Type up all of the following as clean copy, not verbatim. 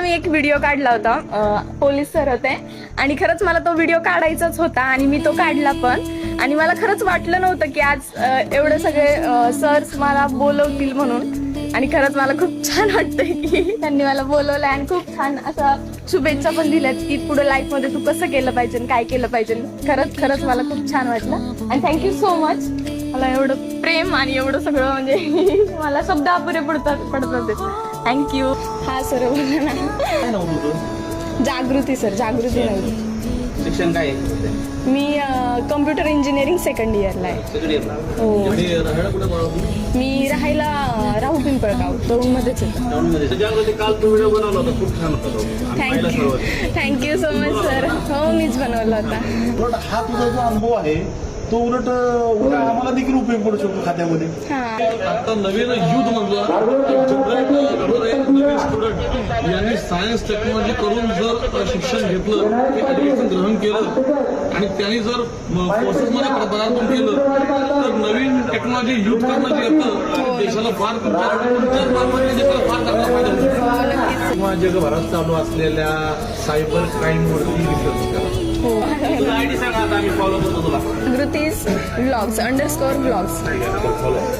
मी एक व्हिडिओ काढला होता, पोलीस सर होते आणि खरंच मला तो व्हिडिओ काढायचाच होता आणि मी तो काढला पण. आणि मला खरंच वाटलं नव्हतं की आज एवढे सगळे सर्स मला बोलवतील म्हणून. आणि खरंच मला खूप छान वाटतंय की त्यांनी मला बोलवलं आणि खूप छान असं शुभेच्छा पण दिल्यात की पुढे लाईफमध्ये तू कसं केलं पाहिजे, काय केलं पाहिजे. खरंच मला खूप छान वाटलं आणि थँक्यू सो मच. मला एवढं प्रेम आणि एवढं सगळं म्हणजे मला शब्द अपुरे पडत होते. थँक्यू. हा सर बोला ना. काय नाव तुझं? जागृती सर, जागृती नव्हती. शिक्षण काय मी कम्प्युटर इंजिनिअरिंग सेकंड इयरला आहे. हो. आणि राहायला कुठे बाळा? मी राहायला राहू पिंपळगाव दौंडमध्येच येतो. टाउनमध्ये त्याच्यामध्ये काल तो व्हिडिओ बनवला होता, खूप छान होता तो. Thank you so much sir. हो मीच बनवला होता. उलट हा तुझा जो अनुभव आहे तो उलट आम्हाला देखील उपयोग पडू शकतो खात्यामध्ये. आता नवीन युथ मधला नवीन स्टुडंट यांनी सायन्स टेक्नॉलॉजी करून जर शिक्षण घेतलं, एज्युकेशन ग्रहण केलं आणि त्यांनी जर प्रोसेसमध्ये पदार्पण केलं तर नवीन टेक्नॉलॉजी युथ करणं जे येतं देशाला फार फार चांगला फायदा होतो. किंवा जगभरात चालू असलेल्या सायबर क्राईमवरती रिसर्च करा. तुला आयडी सांगा, आता आम्ही फॉलो करतो तुला. जागृतीस व्लॉग्स _व्लॉग्स.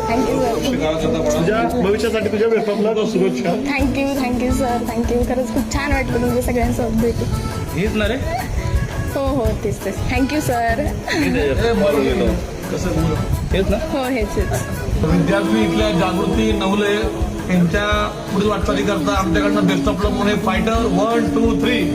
Thank you sir. तुझ्या भविष्यासाठी तुझ्या वेफामला शुभेच्छा. Thank you sir. थँक्यू. खरंच खूप छान वाटलं तुमच्या सगळ्यांसोबत भेटून. हेच ना रे. हो तेच. Thank you sir. कसं हेच ना. हो हेच. विद्यार्थी इथल्या जागृती नवले यांच्या पुढील वाटचाली करता आमच्याकडनं बेस्ट ऑफ लक म्हणून फायटर 1 2 3